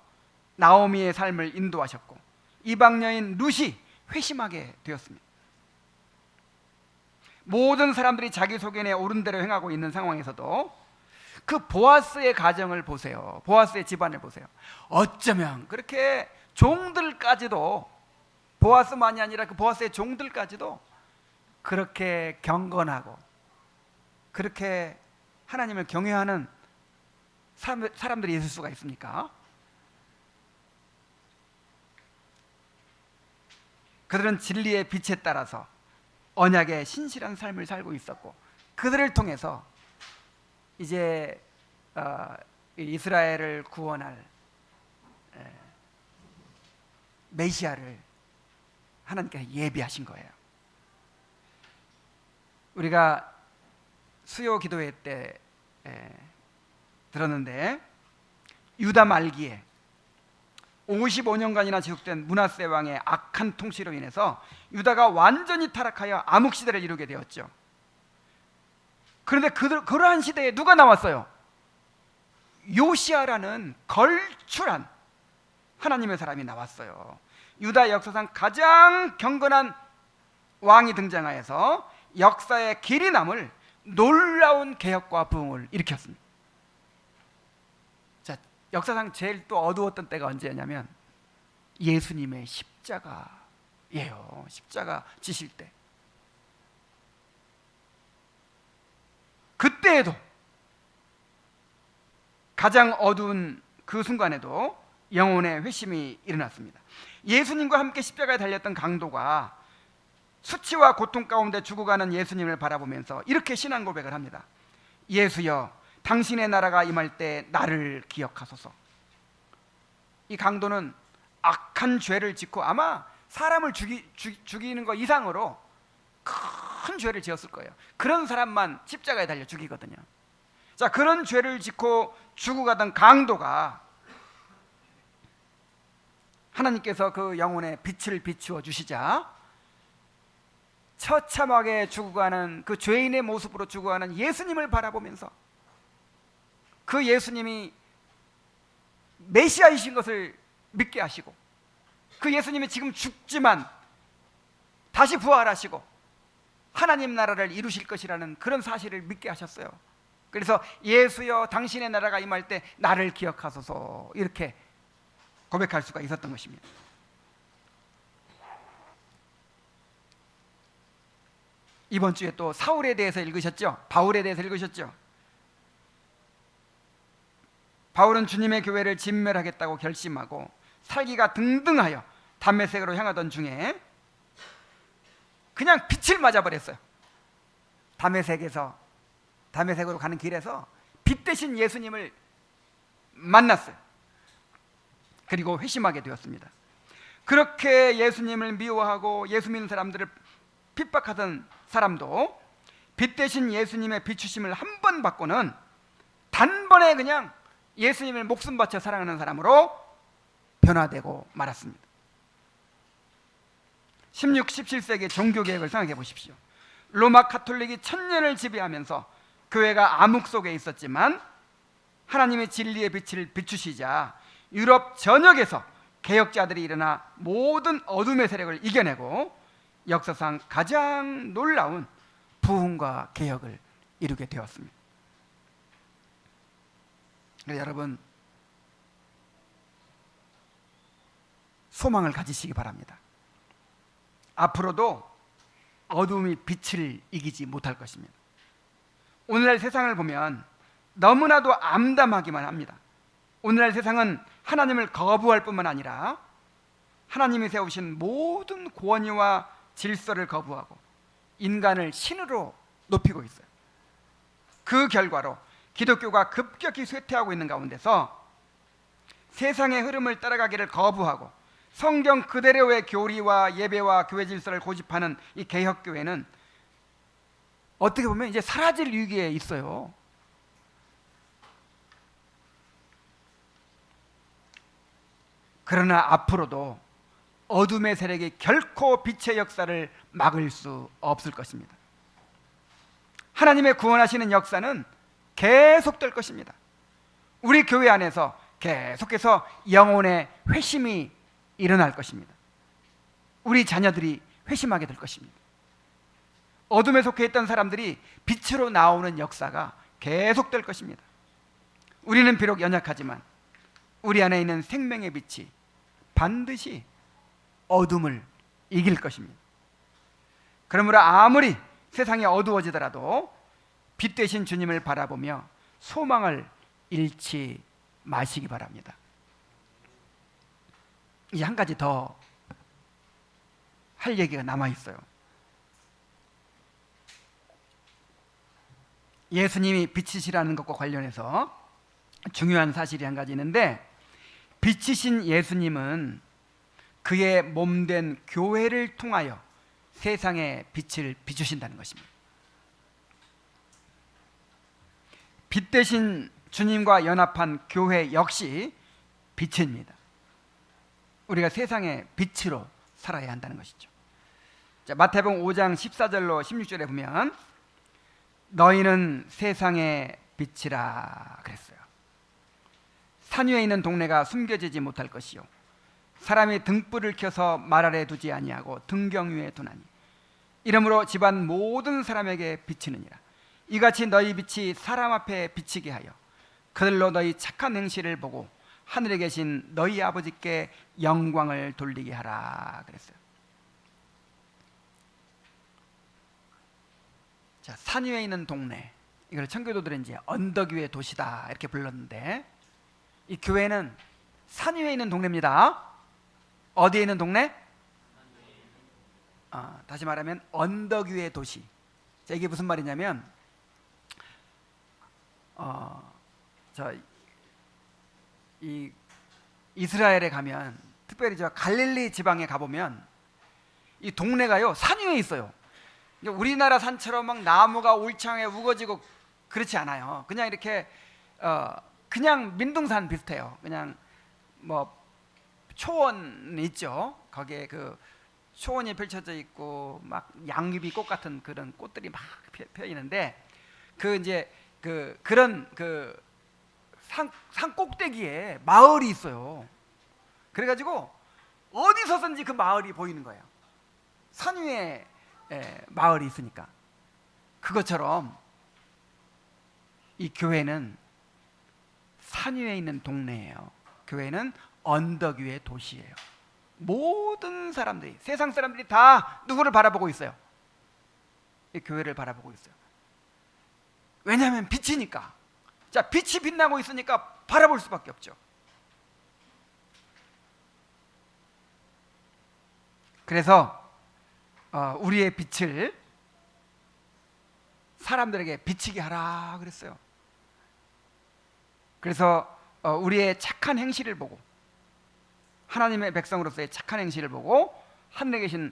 나오미의 삶을 인도하셨고 이방 여인 룻이 회심하게 되었습니다. 모든 사람들이 자기 소견에 옳은 대로 행하고 있는 상황에서도 그 보아스의 가정을 보세요. 보아스의 집안을 보세요. 어쩌면 그렇게 종들까지도, 보아스만이 아니라 그 보아스의 종들까지도 그렇게 경건하고 그렇게 하나님을 경외하는 사람들이 있을 수가 있습니까? 그들은 진리의 빛에 따라서 언약의 신실한 삶을 살고 있었고 그들을 통해서 이제 이스라엘을 구원할 메시아를 하나님께서 예비하신 거예요. 우리가 수요 기도회 때 들었는데 유다 말기에 55년간이나 지속된 므낫세 왕의 악한 통치로 인해서 유다가 완전히 타락하여 암흑시대를 이루게 되었죠. 그런데 그러한 시대에 누가 나왔어요? 요시아라는 걸출한 하나님의 사람이 나왔어요. 유다 역사상 가장 경건한 왕이 등장하여서 역사의 길이 남을 놀라운 개혁과 부흥을 일으켰습니다. 자, 역사상 제일 또 어두웠던 때가 언제냐면 예수님의 십자가예요. 십자가 지실 때. 그때에도 가장 어두운 그 순간에도 영혼의 회심이 일어났습니다. 예수님과 함께 십자가에 달렸던 강도가 수치와 고통 가운데 죽어가는 예수님을 바라보면서 이렇게 신앙 고백을 합니다. 예수여, 당신의 나라가 임할 때 나를 기억하소서. 이 강도는 악한 죄를 짓고 아마 사람을 죽이는 것 이상으로 큰 죄를 지었을 거예요. 그런 사람만 십자가에 달려 죽이거든요. 자, 그런 죄를 짓고 죽어가던 강도가 하나님께서 그 영혼에 빛을 비추어 주시자 처참하게 죽어가는 그 죄인의 모습으로 죽어가는 예수님을 바라보면서 그 예수님이 메시아이신 것을 믿게 하시고 그 예수님이 지금 죽지만 다시 부활하시고 하나님 나라를 이루실 것이라는 그런 사실을 믿게 하셨어요. 그래서 예수여 당신의 나라가 임할 때 나를 기억하소서 이렇게 고백할 수가 있었던 것입니다. 이번 주에 또 사울에 대해서 읽으셨죠? 바울에 대해서 읽으셨죠? 바울은 주님의 교회를 진멸하겠다고 결심하고 살기가 등등하여 담메색으로 향하던 중에 그냥 빛을 맞아버렸어요. 담메색으로 가는 길에서 빛 대신 예수님을 만났어요. 그리고 회심하게 되었습니다. 그렇게 예수님을 미워하고 예수 믿는 사람들을 핍박하던 사람도 빛 대신 예수님의 비추심을 한 번 받고는 단번에 그냥 예수님을 목숨 바쳐 사랑하는 사람으로 변화되고 말았습니다. 16, 17세기 종교개혁을 생각해 보십시오. 로마 카톨릭이 1000년을 지배하면서 교회가 암흑 속에 있었지만 하나님의 진리의 빛을 비추시자 유럽 전역에서 개혁자들이 일어나 모든 어둠의 세력을 이겨내고 역사상 가장 놀라운 부흥과 개혁을 이루게 되었습니다. 그래서 여러분 소망을 가지시기 바랍니다. 앞으로도 어둠이 빛을 이기지 못할 것입니다. 오늘날 세상을 보면 너무나도 암담하기만 합니다. 오늘날 세상은 하나님을 거부할 뿐만 아니라 하나님이 세우신 모든 권위와 질서를 거부하고 인간을 신으로 높이고 있어요. 그 결과로 기독교가 급격히 쇠퇴하고 있는 가운데서 세상의 흐름을 따라가기를 거부하고 성경 그대로의 교리와 예배와 교회 질서를 고집하는 이 개혁교회는 어떻게 보면 이제 사라질 위기에 있어요. 그러나 앞으로도 어둠의 세력이 결코 빛의 역사를 막을 수 없을 것입니다. 하나님의 구원하시는 역사는 계속될 것입니다. 우리 교회 안에서 계속해서 영혼의 회심이 일어날 것입니다. 우리 자녀들이 회심하게 될 것입니다. 어둠에 속해 있던 사람들이 빛으로 나오는 역사가 계속될 것입니다. 우리는 비록 연약하지만 우리 안에 있는 생명의 빛이 반드시 어둠을 이길 것입니다. 그러므로 아무리 세상이 어두워지더라도 빛 되신 주님을 바라보며 소망을 잃지 마시기 바랍니다. 이제 한 가지 더 할 얘기가 남아 있어요. 예수님이 빛이시라는 것과 관련해서 중요한 사실이 한 가지 있는데, 빛이신 예수님은 그의 몸된 교회를 통하여 세상에 빛을 비추신다는 것입니다. 빛 대신 주님과 연합한 교회 역시 빛입니다. 우리가 세상의 빛으로 살아야 한다는 것이죠. 자, 마태복음 5장 14절로 16절에 보면 너희는 세상의 빛이라 그랬어요. 산 위에 있는 동네가 숨겨지지 못할 것이요 사람이 등불을 켜서 말 아래 두지 아니하고 등경 위에 두나니 이러므로 집안 모든 사람에게 비치느니라. 이같이 너희 빛이 사람 앞에 비치게 하여 그들로 너희 착한 행실을 보고 하늘에 계신 너희 아버지께 영광을 돌리게 하라 그랬어요. 자, 산 위에 있는 동네, 이걸 청교도들은 이제 언덕 위의 도시다 이렇게 불렀는데, 이 교회는 산 위에 있는 동네입니다. 어디에 있는 동네? 다시 말하면 언덕 위의 도시. 자, 이게 무슨 말이냐면 이 이스라엘에 가면, 특별히 저 갈릴리 지방에 가보면 이 동네가요 산 위에 있어요. 우리나라 산처럼 막 나무가 울창하게 우거지고 그렇지 않아요. 그냥 이렇게 그냥 민둥산 비슷해요. 그냥 뭐 초원 있죠. 거기에 그 초원이 펼쳐져 있고 막 양귀비 꽃 같은 그런 꽃들이 막 펴 있는데 그 이제 그런 그 산 꼭대기에 마을이 있어요. 그래가지고 어디서든지 그 마을이 보이는 거예요. 산 위에 마을이 있으니까. 그것처럼 이 교회는 산 위에 있는 동네예요. 교회는 언덕 위의 도시예요. 모든 사람들이, 세상 사람들이 다 누구를 바라보고 있어요? 이 교회를 바라보고 있어요. 왜냐하면 빛이니까. 자, 빛이 빛나고 있으니까 바라볼 수밖에 없죠. 그래서 우리의 빛을 사람들에게 비치게 하라 그랬어요. 그래서 우리의 착한 행실을 보고, 하나님의 백성으로서의 착한 행실을 보고 하늘에 계신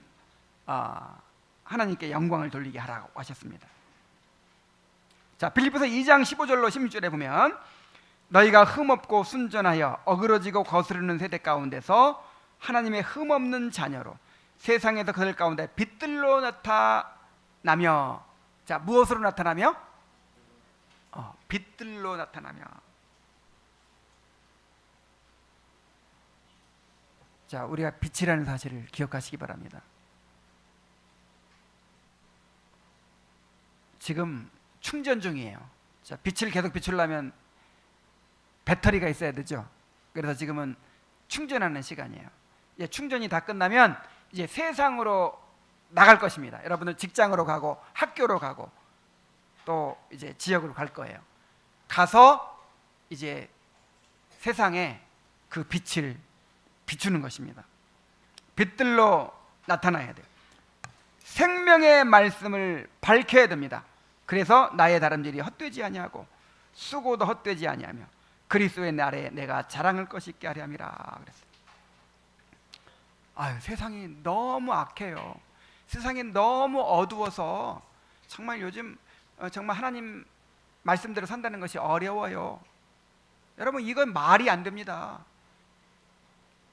하나님께 영광을 돌리게 하라고 하셨습니다. 자, 빌립보서 2장 15절로 16절에 보면 너희가 흠없고 순전하여 어그러지고 거스르는 세대 가운데서 하나님의 흠없는 자녀로 세상에서 그들 가운데 빛들로 나타나며, 자, 무엇으로 나타나며? 빛들로 나타나며. 자, 우리가 빛이라는 사실을 기억하시기 바랍니다. 지금 충전 중이에요. 자, 빛을 계속 비추려면 배터리가 있어야 되죠. 그래서 지금은 충전하는 시간이에요. 이제 충전이 다 끝나면 이제 세상으로 나갈 것입니다. 여러분들 직장으로 가고 학교로 가고 또 이제 지역으로 갈 거예요. 가서 이제 세상에 그 빛을 비추는 것입니다. 빛들로 나타나야 돼요. 생명의 말씀을 밝혀야 됩니다. 그래서 나의 다름질이 헛되지 아니하고 수고도 헛되지 아니하며 그리스도의 날에 내가 자랑할 것이 있게 하려 함이라 그랬어요. 아유, 세상이 너무 악해요. 세상이 너무 어두워서 정말 요즘 정말 하나님 말씀대로 산다는 것이 어려워요. 여러분, 이건 말이 안 됩니다.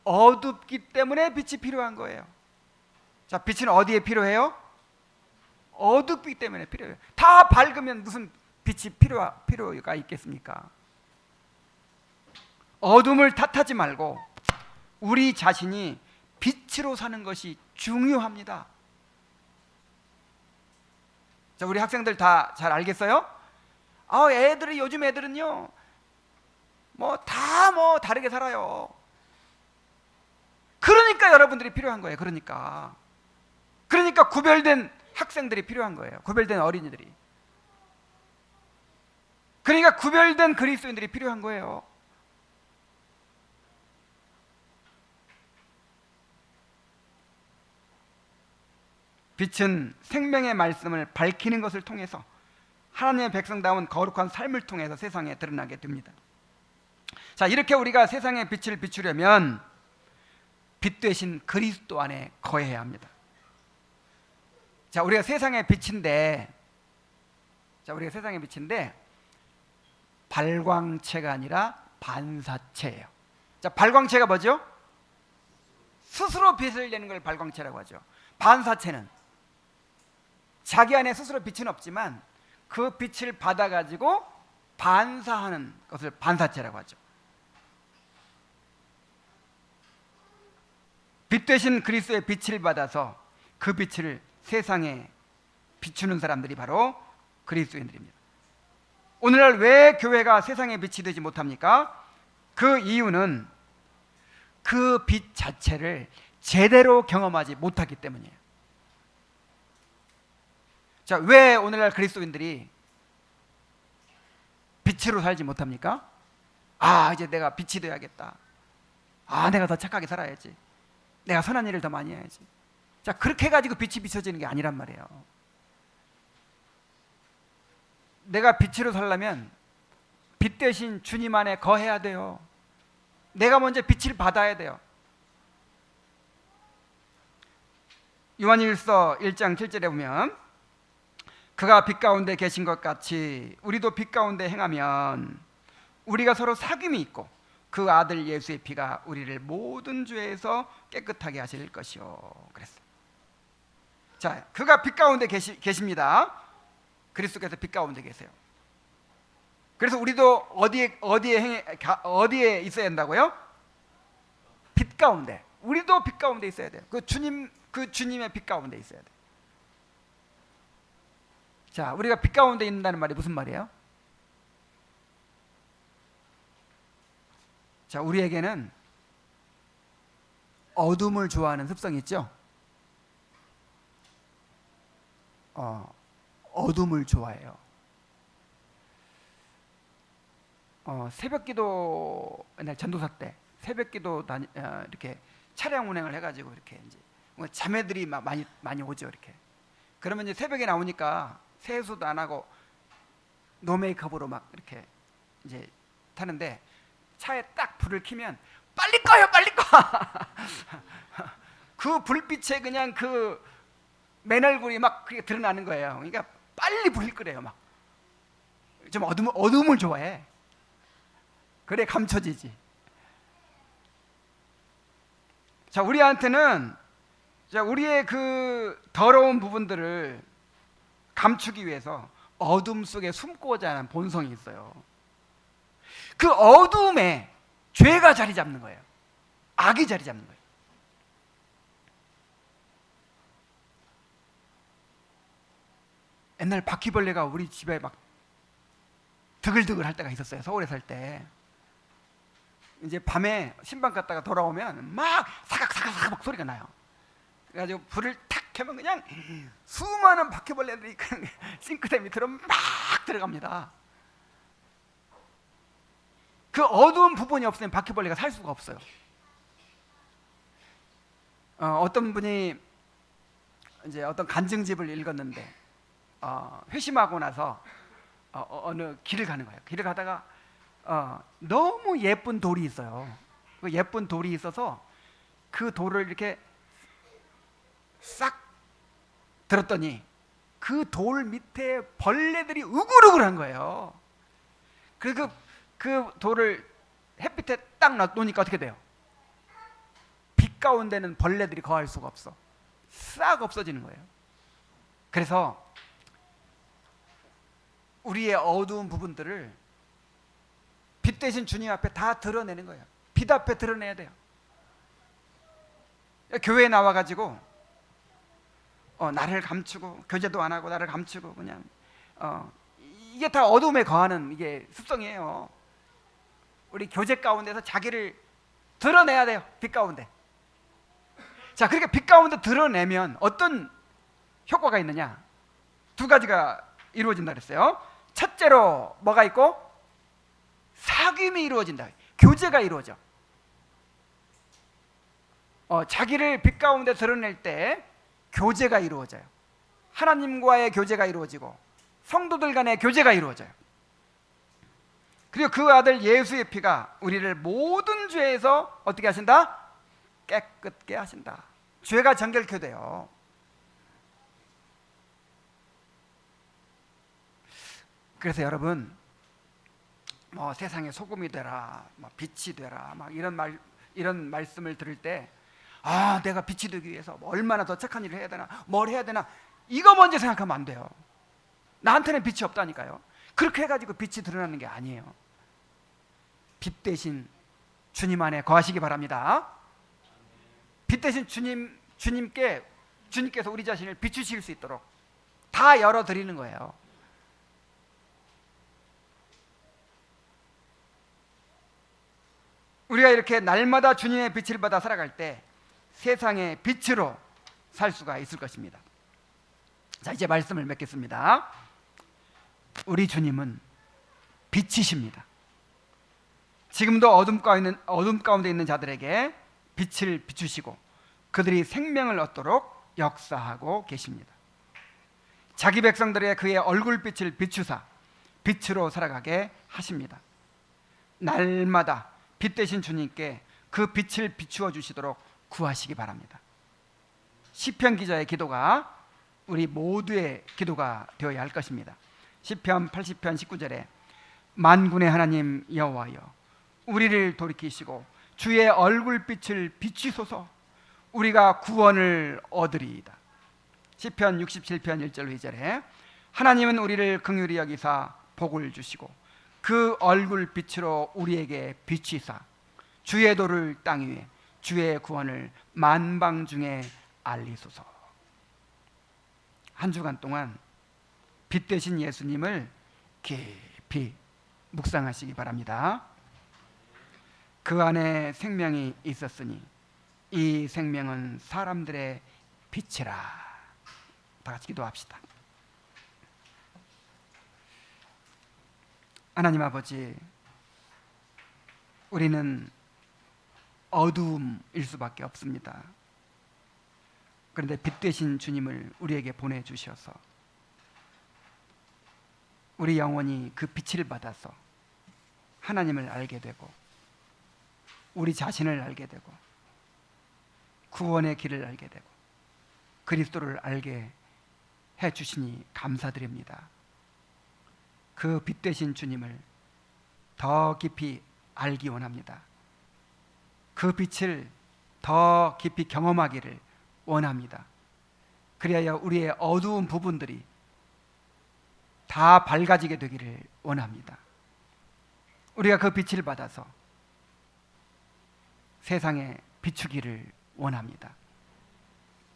어둡기 때문에 빛이 필요한 거예요. 자, 빛은 어디에 필요해요? 어둡기 때문에 필요해요. 다 밝으면 무슨 빛이 필요가 있겠습니까? 어둠을 탓하지 말고 우리 자신이 빛으로 사는 것이 중요합니다. 자, 우리 학생들 다 잘 알겠어요? 애들이, 요즘 애들은요 다 다르게 살아요. 그러니까 여러분들이 필요한 거예요. 그러니까 구별된 학생들이 필요한 거예요. 구별된 어린이들이. 그러니까 구별된 그리스도인들이 필요한 거예요. 빛은 생명의 말씀을 밝히는 것을 통해서 하나님의 백성다운 거룩한 삶을 통해서 세상에 드러나게 됩니다. 자, 이렇게 우리가 세상의 빛을 비추려면 빛 대신 그리스도 안에 거해야 합니다. 자, 우리가 세상의 빛인데, 발광체가 아니라 반사체예요. 자, 발광체가 뭐죠? 스스로 빛을 내는 걸 발광체라고 하죠. 반사체는 자기 안에 스스로 빛은 없지만 그 빛을 받아가지고 반사하는 것을 반사체라고 하죠. 빛 대신 그리스도의 빛을 받아서 그 빛을 세상에 비추는 사람들이 바로 그리스도인들입니다. 오늘날 왜 교회가 세상의 빛이 되지 못합니까? 그 이유는 그 빛 자체를 제대로 경험하지 못하기 때문이에요. 자, 왜 오늘날 그리스도인들이 빛으로 살지 못합니까? 이제 내가 빛이 되어야겠다. 내가 더 착하게 살아야지. 내가 선한 일을 더 많이 해야지. 자, 그렇게 해가지고 빛이 비춰지는 게 아니란 말이에요. 내가 빛으로 살려면 빛 대신 주님 안에 거해야 돼요. 내가 먼저 빛을 받아야 돼요. 요한일서 1장 7절에 보면 그가 빛 가운데 계신 것 같이 우리도 빛 가운데 행하면 우리가 서로 사귐이 있고 그 아들 예수의 피가 우리를 모든 죄에서 깨끗하게 하실 것이요. 그랬어요. 자, 그가 빛 가운데 계십니다. 그리스도께서 빛 가운데 계세요. 그래서 우리도 어디에 있어야 한다고요? 빛 가운데. 우리도 빛 가운데 있어야 돼요. 그 주님의 빛 가운데 있어야 돼요. 자, 우리가 빛 가운데 있는다는 말이 무슨 말이에요? 자, 우리에게는 어둠을 좋아하는 습성이 있죠. 어둠을 좋아해요. 새벽기도 옛날 전도사 때 새벽기도 이렇게 차량 운행을 해가지고 이렇게 이제 자매들이 많이 오죠. 이렇게 그러면 이제 새벽에 나오니까 세수도 안 하고 노 메이크업으로 막 이렇게 이제 타는데 차에 딱 불을 켜면 빨리 꺼요, 빨리 꺼. 그 불빛에 그냥 그 맨 얼굴이 막 그게 드러나는 거예요. 그러니까 빨리 불을 끄래요. 막 좀 어둠을 좋아해. 그래 감춰지지. 자, 우리한테는 우리의 그 더러운 부분들을 감추기 위해서 어둠 속에 숨고자 하는 본성이 있어요. 그 어둠에 죄가 자리 잡는 거예요. 악이 자리 잡는 거예요. 옛날 바퀴벌레가 우리 집에 막 드글드글 할 때가 있었어요. 서울에 살 때. 이제 밤에 신방 갔다가 돌아오면 막 사각사각 막 소리가 나요. 그래가지고 불을 탁 켜면 그냥 수많은 바퀴벌레들이 싱크대 밑으로 막 들어갑니다. 그 어두운 부분이 없으면 바퀴벌레가 살 수가 없어요. 어떤 분이 이제 어떤 간증집을 읽었는데 회심하고 나서 어느 길을 가는 거예요. 길을 가다가 너무 예쁜 돌이 있어요. 그 예쁜 돌이 있어서 그 돌을 이렇게 싹 들었더니 그 돌 밑에 벌레들이 우글우글한 거예요. 그리고 그 돌을 햇빛에 딱 놓으니까 어떻게 돼요? 빛 가운데는 벌레들이 거할 수가 없어. 싹 없어지는 거예요. 그래서 우리의 어두운 부분들을 빛 대신 주님 앞에 다 드러내는 거예요. 빛 앞에 드러내야 돼요. 교회에 나와가지고 나를 감추고 교제도 안 하고 나를 감추고 그냥 이게 다 어둠에 거하는 이게 습성이에요. 우리 교제 가운데서 자기를 드러내야 돼요. 빛 가운데. 자, 그렇게 빛 가운데 드러내면 어떤 효과가 있느냐? 두 가지가 이루어진다 그랬어요. 첫째로 뭐가 있고? 사귐이 이루어진다. 교제가 이루어져. 자기를 빛 가운데 드러낼 때 교제가 이루어져요. 하나님과의 교제가 이루어지고 성도들 간의 교제가 이루어져요. 그리고 그 아들 예수의 피가 우리를 모든 죄에서 어떻게 하신다? 깨끗게 하신다. 죄가 정결케 돼요. 그래서 여러분 세상에 소금이 되라, 빛이 되라, 이런 말씀을 들을 때 내가 빛이 되기 위해서 얼마나 더 착한 일을 해야 되나, 뭘 해야 되나, 이거 먼저 생각하면 안 돼요. 나한테는 빛이 없다니까요. 그렇게 해가지고 빛이 드러나는 게 아니에요. 빛 대신 주님 안에 거하시기 바랍니다. 빛 대신 주님께서 우리 자신을 비추실 수 있도록 다 열어드리는 거예요. 우리가 이렇게 날마다 주님의 빛을 받아 살아갈 때 세상의 빛으로 살 수가 있을 것입니다. 자, 이제 말씀을 맺겠습니다. 우리 주님은 빛이십니다. 지금도 어둠 가운데 있는 자들에게 빛을 비추시고 그들이 생명을 얻도록 역사하고 계십니다. 자기 백성들의 그의 얼굴빛을 비추사 빛으로 살아가게 하십니다. 날마다 빛 대신 주님께 그 빛을 비추어 주시도록 구하시기 바랍니다. 시편 기자의 기도가 우리 모두의 기도가 되어야 할 것입니다. 시편 80편 19절에 만군의 하나님 여호와여 우리를 돌이키시고 주의 얼굴빛을 비추소서 우리가 구원을 얻으리이다. 시편 67편 1절 2절에 하나님은 우리를 긍휼히 여기사 복을 주시고 그 얼굴빛으로 우리에게 비추사 주의 도를 땅 위에 주의 구원을 만방 중에 알리소서. 한 주간 동안 빛 되신 예수님을 깊이 묵상하시기 바랍니다. 그 안에 생명이 있었으니 이 생명은 사람들의 빛이라. 다 같이 기도합시다. 하나님 아버지, 우리는 어두움일 수밖에 없습니다. 그런데 빛 되신 주님을 우리에게 보내주셔서 우리 영혼이 그 빛을 받아서 하나님을 알게 되고 우리 자신을 알게 되고 구원의 길을 알게 되고 그리스도를 알게 해주시니 감사드립니다. 그 빛 되신 주님을 더 깊이 알기 원합니다. 그 빛을 더 깊이 경험하기를 원합니다. 그리하여 우리의 어두운 부분들이 다 밝아지게 되기를 원합니다. 우리가 그 빛을 받아서 세상에 비추기를 원합니다.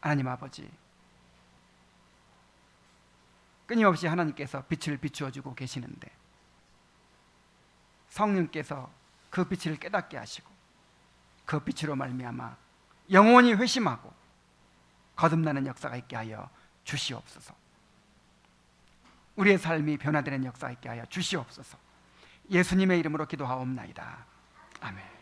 하나님 아버지, 끊임없이 하나님께서 빛을 비추어 주고 계시는데 성령께서 그 빛을 깨닫게 하시고 그 빛으로 말미암아 영원히 회심하고 거듭나는 역사가 있게 하여 주시옵소서. 우리의 삶이 변화되는 역사가 있게 하여 주시옵소서. 예수님의 이름으로 기도하옵나이다. 아멘.